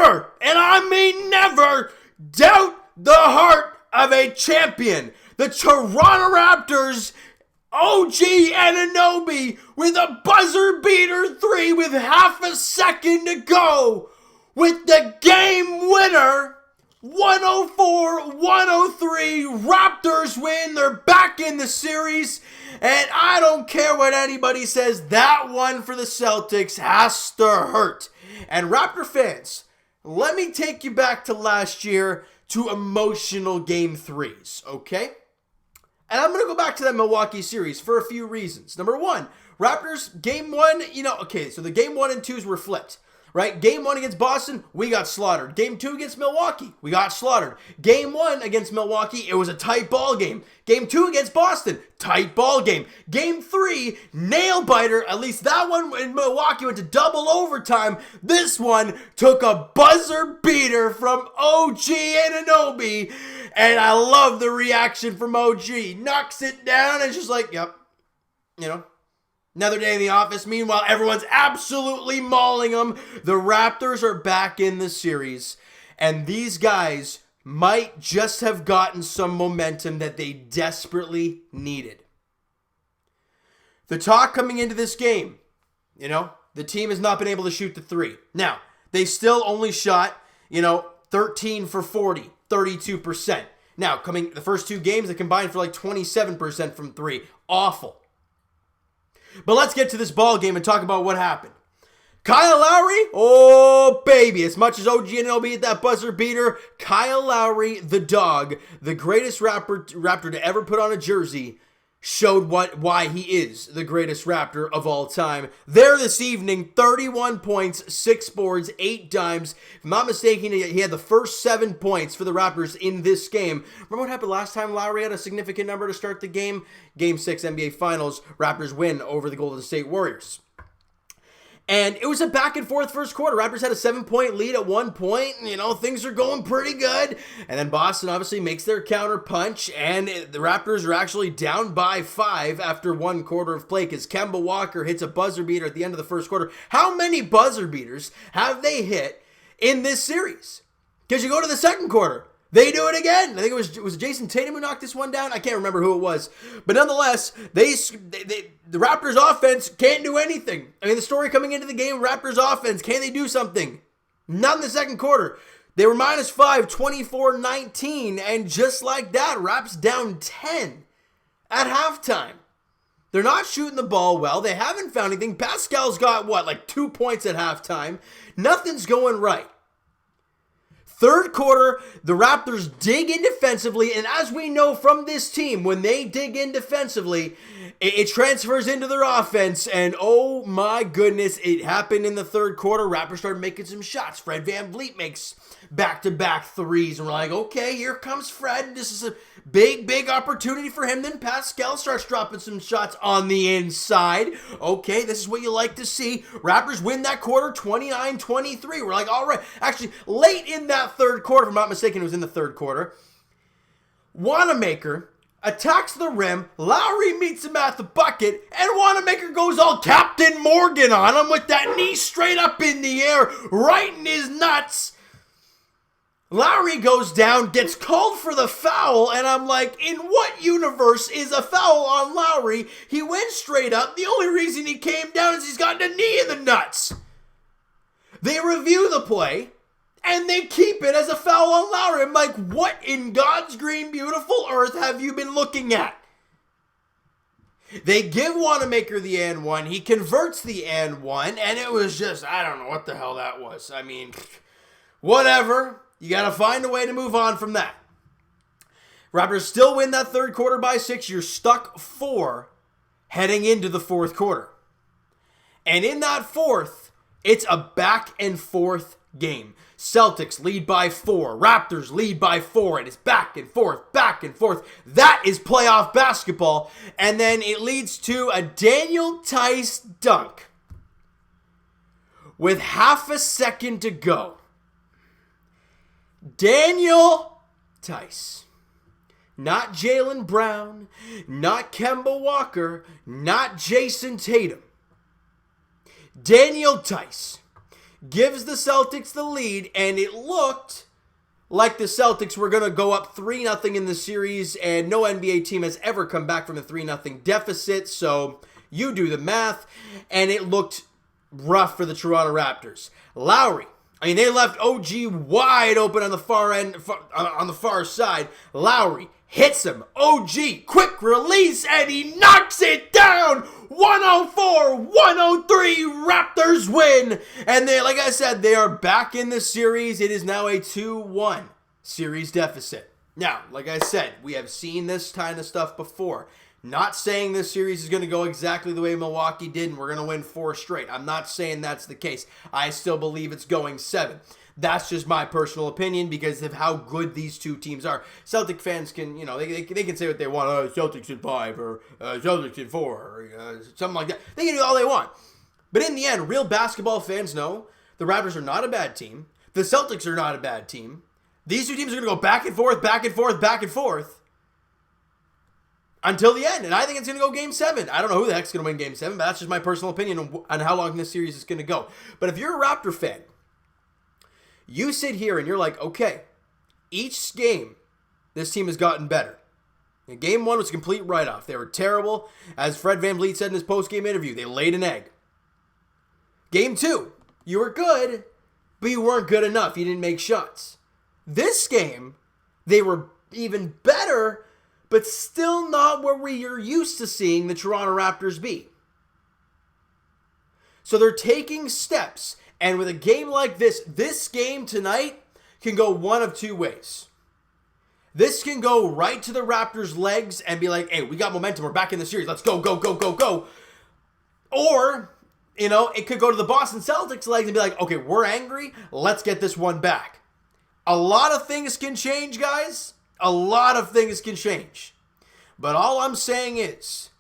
never, and I mean never, doubt the heart of a champion. The Toronto Raptors, OG Anunoby with a buzzer beater 3 with half a second to go with the game winner. 104-103, Raptors win. They're back in the series, and I don't care what anybody says, that one for the Celtics has to hurt. And Raptor fans, let me take you back to last year to emotional game 3s, okay? And I'm going to go back to that Milwaukee series for a few reasons. Number one, Raptors game 1, so the game 1 and 2s were flipped. Right? Game 1 against Boston, we got slaughtered. Game 2 against Milwaukee, we got slaughtered. Game 1 against Milwaukee, it was a tight ball game. Game 2 against Boston, tight ball game. Game 3, nail biter. At least that one in Milwaukee went to double overtime. This one took a buzzer beater from OG Anunoby. And I love the reaction from OG. Knocks it down and just like, yep, another day in the office. Meanwhile, everyone's absolutely mauling them. The Raptors are back in the series. And these guys might just have gotten some momentum that they desperately needed. The talk coming into this game, the team has not been able to shoot the 3. Now, they still only shot, 13 for 40, 32%. Now, the first 2 games, they combined for like 27% from 3. Awful. But let's get to this ball game and talk about what happened. Kyle Lowry, oh baby, as much as OG Anunoby at that buzzer beater, Kyle Lowry, the dog, the greatest Raptor to ever put on a jersey, showed why he is the greatest Raptor of all time. There this evening, 31 points, 6 boards, 8 dimes. If I'm not mistaken, he had the first 7 points for the Raptors in this game. Remember what happened last time Lowry had a significant number to start the game? Game 6 NBA Finals, Raptors win over the Golden State Warriors. And it was a back and forth first quarter. Raptors had a 7-point lead at one point. Things are going pretty good. And then Boston obviously makes their counter punch. And the Raptors are actually down by 5 after 1 quarter of play because Kemba Walker hits a buzzer beater at the end of the first quarter. How many buzzer beaters have they hit in this series? Because you go to the second quarter. They do it again. I think it was Jason Tatum who knocked this one down. I can't remember who it was. But nonetheless, the Raptors offense can't do anything. I mean, the story coming into the game, Raptors offense, can they do something? Not in the second quarter. They were -5, 24-19. And just like that, Raps down 10 at halftime. They're not shooting the ball well. They haven't found anything. Pascal's got, 2 points at halftime. Nothing's going right. Third quarter, the Raptors dig in defensively, and as we know from this team, when they dig in defensively, it transfers into their offense, and oh my goodness, it happened in the third quarter. Raptors started making some shots. Fred VanVleet makes back-to-back threes, and we're like, okay, here comes Fred. This is a big opportunity for him. Then Pascal starts dropping some shots on the inside. Okay, this is what you like to see. Raptors win that quarter 29-23. We're like, all right. Actually, late in that third quarter, if I'm not mistaken, it was in the third quarter, Wanamaker attacks the rim. Lowry meets him at the bucket, and Wanamaker goes all Captain Morgan on him with that knee straight up in the air, right in his nuts. Lowry goes down, gets called for the foul, and I'm like, in what universe is a foul on Lowry? He went straight up. The only reason he came down is he's got a knee in the nuts. They review the play, and they keep it as a foul on Lowry. I'm like, what in God's green beautiful earth have you been looking at? They give Wanamaker the and one. He converts the and one, and it was just, I don't know what the hell that was. I mean, whatever. You got to find a way to move on from that. Raptors still win that third quarter by 6. You're stuck 4 heading into the fourth quarter. And in that fourth, it's a back and forth game. Celtics lead by 4. Raptors lead by 4. And it's back and forth, back and forth. That is playoff basketball. And then it leads to a Daniel Tice dunk with half a second to go. Daniel Tice, not Jaylen Brown, not Kemba Walker, not Jason Tatum. Daniel Tice gives the Celtics the lead, and it looked like the Celtics were going to go up 3-0 in the series, and no NBA team has ever come back from a 3-0 deficit, so you do the math, and it looked rough for the Toronto Raptors. Lowry, they left OG wide open on the far end, on the far side. Lowry hits him. OG, quick release, and he knocks it down. 104-103, Raptors win. And they, like I said, they are back in the series. It is now a 2-1 series deficit. Now, like I said, we have seen this kind of stuff before. Not saying this series is going to go exactly the way Milwaukee did and we're going to win 4 straight. I'm not saying that's the case. I still believe it's going 7. That's just my personal opinion because of how good these two teams are. Celtic fans can, they can say what they want. Celtics in 5 or Celtics in 4 or something like that. They can do all they want. But in the end, real basketball fans know the Raptors are not a bad team. The Celtics are not a bad team. These two teams are going to go back and forth, back and forth, back and forth until the end. And I think it's going to go Game 7. I don't know who the heck's going to win Game 7, but that's just my personal opinion on how long this series is going to go. But if you're a Raptor fan, you sit here and you're like, okay, each game, this team has gotten better. And Game 1 was a complete write-off. They were terrible. As Fred VanVleet said in his post-game interview, they laid an egg. Game 2, you were good, but you weren't good enough. You didn't make shots. This game, they were even better, but still not where we are used to seeing the Toronto Raptors be. So they're taking steps. And with a game like this game tonight can go one of 2 ways. This can go right to the Raptors' legs and be like, hey, we got momentum. We're back in the series. Let's go, go, go, go, go. Or, it could go to the Boston Celtics' legs and be like, okay, we're angry. Let's get this one back. A lot of things can change, guys. A lot of things can change. But all I'm saying is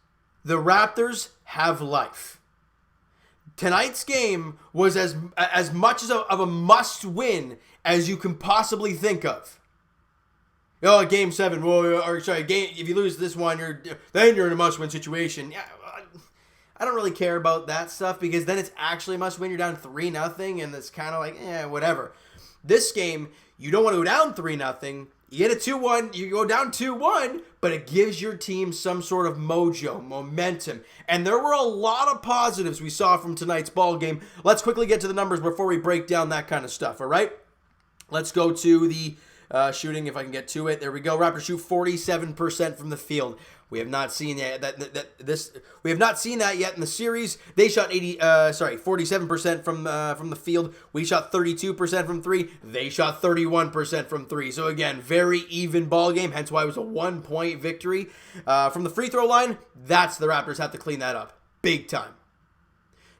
the Raptors have life. Tonight's game was as much of a must-win as you can possibly think of. Game 7. If you lose this one, then you're in a must-win situation. Yeah, I don't really care about that stuff because then it's actually a must-win. You're down 3-0, and it's kind of like, whatever. This game, you don't want to go down 3-0. You get a 2-1, you go down 2-1, but it gives your team some sort of mojo, momentum. And there were a lot of positives we saw from tonight's ball game. Let's quickly get to the numbers before we break down that kind of stuff, all right? Let's go to the shooting, if I can get to it. There we go. Raptors shoot 47% from the field. We have not seen We have not seen that yet in the series. They shot 47% from the field. We shot 32% from 3. They shot 31% from 3. So again, very even ball game. Hence why it was a 1-point victory. From the free throw line, that's the Raptors have to clean that up big time.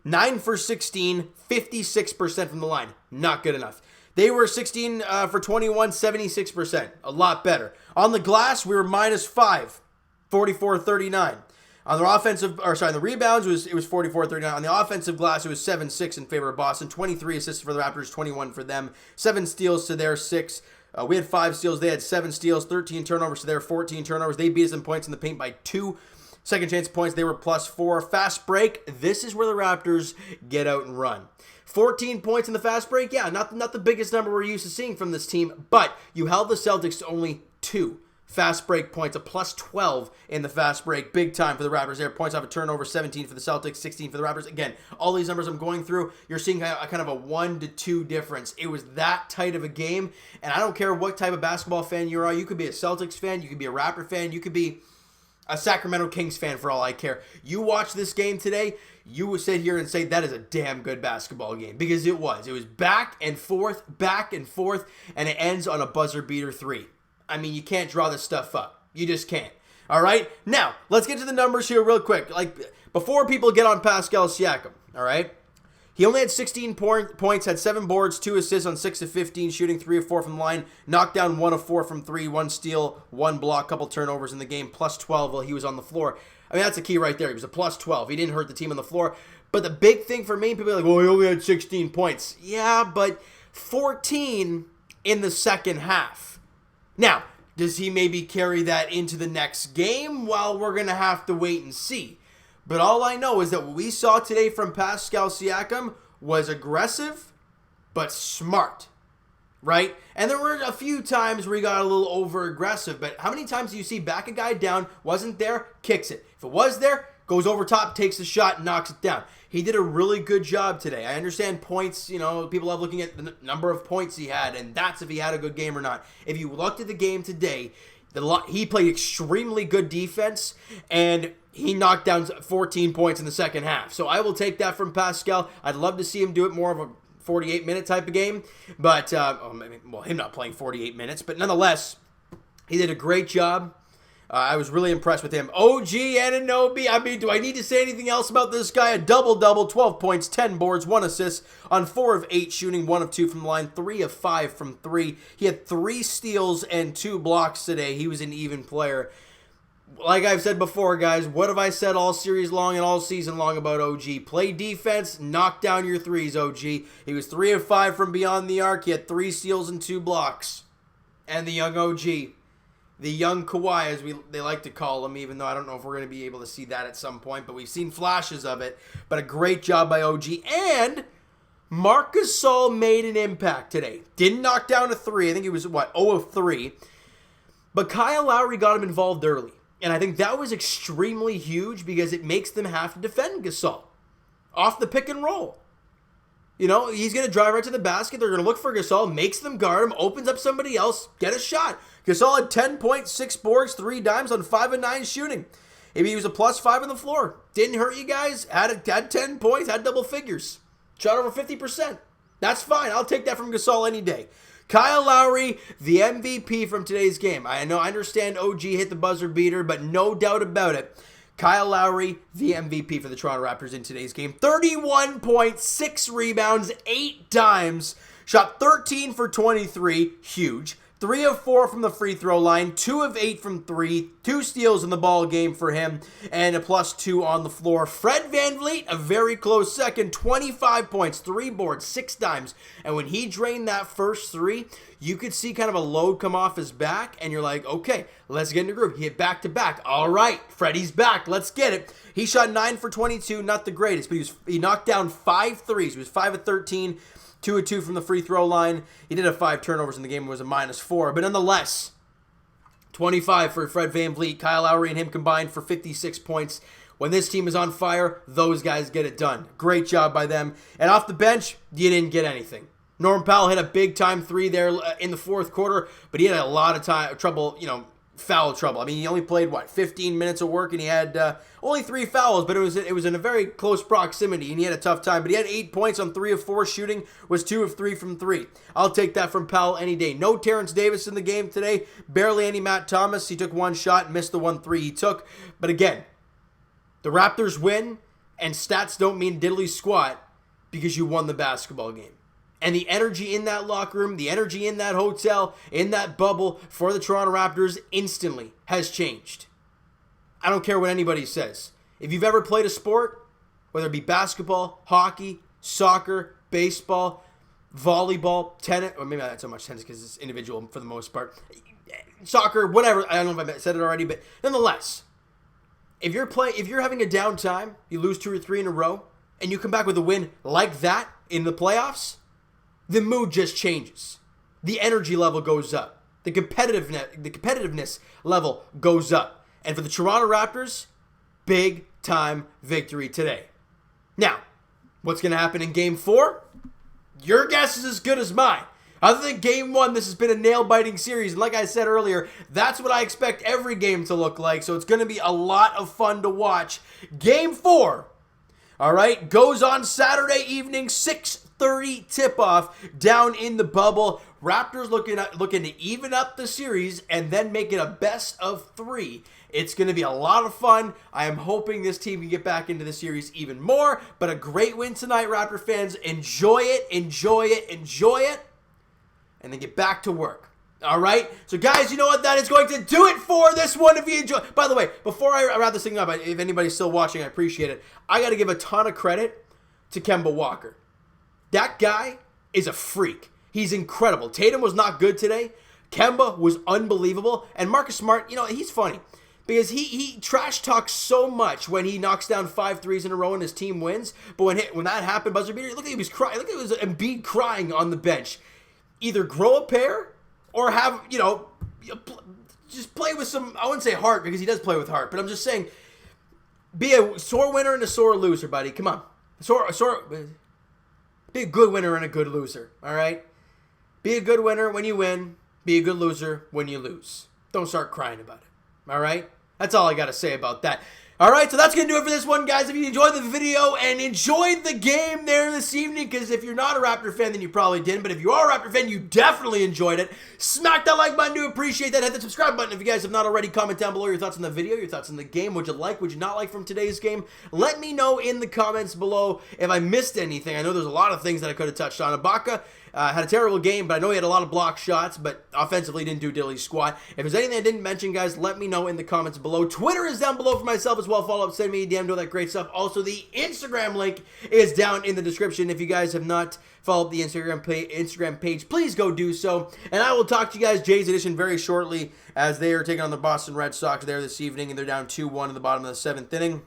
9 for 16, 56% from the line. Not good enough. They were 16 for 21, 76%. A lot better. On the glass, we were -5. 44-39. On the rebounds, it was 44-39. On the offensive glass, it was 7-6 in favor of Boston. 23 assists for the Raptors, 21 for them. 7 steals to their 6. We had 5 steals. They had 7 steals. 13 turnovers to their 14 turnovers. They beat us in points in the paint by 2. Second chance points, they were +4. Fast break, this is where the Raptors get out and run. 14 points in the fast break, yeah, not the biggest number we're used to seeing from this team, but you held the Celtics to only 2 fast break points, a +12 in the fast break. Big time for the Raptors there. Points off a turnover, 17 for the Celtics, 16 for the Raptors. Again, all these numbers I'm going through, you're seeing kind of a 1-2 difference. It was that tight of a game, and I don't care what type of basketball fan you are. You could be a Celtics fan, you could be a Raptor fan, you could be a Sacramento Kings fan for all I care. You watch this game today, you would sit here and say that is a damn good basketball game, because it was. It was back and forth, and it ends on a buzzer beater 3. I mean, you can't draw this stuff up. You just can't. All right? Now, let's get to the numbers here real quick. Before people get on Pascal Siakam, all right? He only had 16 points, had 7 boards, 2 assists on 6 of 15, shooting 3 of 4 from the line, knocked down 1 of 4 from 3, 1 steal, 1 block, couple turnovers in the game, +12 while he was on the floor. I mean, that's the key right there. He was a +12. He didn't hurt the team on the floor. But the big thing for me, people are like, well, he only had 16 points. Yeah, but 14 in the second half. Now, does he maybe carry that into the next game? Well, we're going to have to wait and see. But all I know is that what we saw today from Pascal Siakam was aggressive, but smart, right? And there were a few times where he got a little over-aggressive, but how many times do you see back a guy down, wasn't there, kicks it? If it was there, goes over top, takes the shot, knocks it down. He did a really good job today. I understand points, people love looking at the number of points he had, and that's if he had a good game or not. If you looked at the game today, he played extremely good defense, and he knocked down 14 points in the second half. So I will take that from Pascal. I'd love to see him do it more of a 48-minute type of game, but, him not playing 48 minutes, but nonetheless, he did a great job. I was really impressed with him. OG Anunoby, I mean, do I need to say anything else about this guy? A double-double, 12 points, 10 boards, 1 assist on 4 of 8 shooting, 1 of 2 from the line, 3 of 5 from 3. He had 3 steals and 2 blocks today. He was an even player. Like I've said before, guys, what have I said all series long and all season long about OG? Play defense, knock down your threes, OG. He was 3 of 5 from beyond the arc. He had 3 steals and 2 blocks. And the young OG. The young Kawhi, as they like to call him, even though I don't know if we're going to be able to see that at some point, but we've seen flashes of it. But a great job by OG. And Marc Gasol made an impact today. Didn't knock down a 3. I think he was, 0 of 3. But Kyle Lowry got him involved early. And I think that was extremely huge because it makes them have to defend Gasol off the pick and roll. He's going to drive right to the basket. They're going to look for Gasol, makes them guard him, opens up somebody else, get a shot. Gasol had 10 points, 6 boards, 3 dimes on 5 of 9 shooting. Maybe he was a +5 on the floor. Didn't hurt you guys. Had 10 points, had double figures. Shot over 50%. That's fine. I'll take that from Gasol any day. Kyle Lowry, the MVP from today's game. I understand OG hit the buzzer beater, but no doubt about it. Kyle Lowry, the MVP for the Toronto Raptors in today's game. 31 points, 6 rebounds, 8 dimes. Shot 13 for 23, huge. 3 of 4 from the free throw line, 2 of 8 from 3, 2 steals in the ball game for him, and a +2 on the floor. Fred VanVleet, a very close second, 25 points, 3 boards, 6 dimes. And when he drained that first 3, you could see kind of a load come off his back, and you're like, okay, let's get in the groove. He hit back-to-back. All right, Freddie's back. Let's get it. He shot 9 for 22, not the greatest, but he knocked down 5 threes. He was 5 of 13. 2 of 2 from the free throw line. He did have 5 turnovers in the game. It was a -4. But nonetheless, 25 for Fred VanVleet. Kyle Lowry and him combined for 56 points. When this team is on fire, those guys get it done. Great job by them. And off the bench, you didn't get anything. Norm Powell hit a big-time 3 there in the 4th quarter, but he had a lot of trouble, foul trouble. I mean, he only played, 15 minutes of work, and he had only 3 fouls, but it was in a very close proximity, and he had a tough time. But he had 8 points on 3 of 4 shooting, was 2 of 3 from 3. I'll take that from Powell any day. No Terrence Davis in the game today. Barely any Matt Thomas. He took 1 shot, missed the 1 3 he took. But again, the Raptors win, and stats don't mean diddly squat because you won the basketball game. And the energy in that locker room, the energy in that hotel, in that bubble for the Toronto Raptors instantly has changed. I don't care what anybody says. If you've ever played a sport, whether it be basketball, hockey, soccer, baseball, volleyball, tennis, or maybe not so much tennis because it's individual for the most part, soccer, whatever, I don't know if I said it already, but nonetheless, if you're having a down time, you lose 2 or 3 in a row, and you come back with a win like that in the playoffs, the mood just changes. The energy level goes up. The competitiveness level goes up. And for the Toronto Raptors, big time victory today. Now, what's going to happen in Game 4? Your guess is as good as mine. Other than Game 1, this has been a nail-biting series. And like I said earlier, that's what I expect every game to look like. So it's going to be a lot of fun to watch. Game 4, all right, goes on Saturday evening, 6:30 tip-off down in the bubble. Raptors looking to even up the series and then make it a best of 3. It's going to be a lot of fun. I am hoping this team can get back into the series even more. But a great win tonight, Raptor fans. Enjoy it, enjoy it, enjoy it, and then get back to work. All right? So, guys, you know what? That is going to do it for this one. If you enjoy. By the way, before I wrap this thing up, if anybody's still watching, I appreciate it. I got to give a ton of credit to Kemba Walker. That guy is a freak. He's incredible. Tatum was not good today. Kemba was unbelievable. And Marcus Smart, he's funny. Because he trash talks so much when he knocks down 5 threes in a row and his team wins. But when that happened, buzzer beater, look at he was crying. Look at it was Embiid crying on the bench. Either grow a pair or have, just play with some, I wouldn't say heart because he does play with heart. But I'm just saying, be a sore winner and a sore loser, buddy. Come on. Be a good winner and a good loser, all right? Be a good winner when you win. Be a good loser when you lose. Don't start crying about it, all right? That's all I got to say about that. All right, so that's going to do it for this one, guys. If you enjoyed the video and enjoyed the game there this evening, because if you're not a Raptor fan, then you probably didn't. But if you are a Raptor fan, you definitely enjoyed it. Smack that like button to appreciate that. Hit the subscribe button if you guys have not already. Comment down below your thoughts on the video, your thoughts on the game. Would you like, would you not like from today's game? Let me know in the comments below if I missed anything. I know there's a lot of things that I could have touched on. Ibaka had a terrible game, but I know he had a lot of block shots, but offensively didn't do diddly squat. If there's anything I didn't mention, guys, let me know in the comments below. Twitter is down below for myself as well. Follow up, send me a DM, do all that great stuff. Also, the Instagram link is down in the description. If you guys have not followed the Instagram page, please go do so. And I will talk to you guys, Jays Edition, very shortly as they are taking on the Boston Red Sox there this evening, and they're down 2-1 in the bottom of the 7th inning.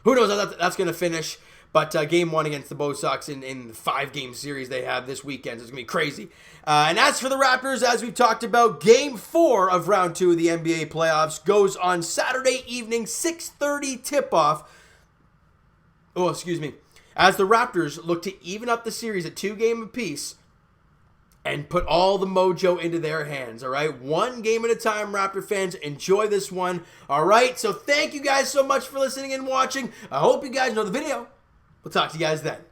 Who knows how that's going to finish? But game 1 against the Bo Sox in the 5-game series they have this weekend is going to be crazy. And as for the Raptors, as we've talked about, game 4 of round 2 of the NBA playoffs goes on Saturday evening, 6:30 tip-off. Oh, excuse me. As the Raptors look to even up the series at 2 games apiece and put all the mojo into their hands, all right? 1 game at a time, Raptor fans. Enjoy this one, all right? So thank you guys so much for listening and watching. I hope you guys know the video. We'll talk to you guys then.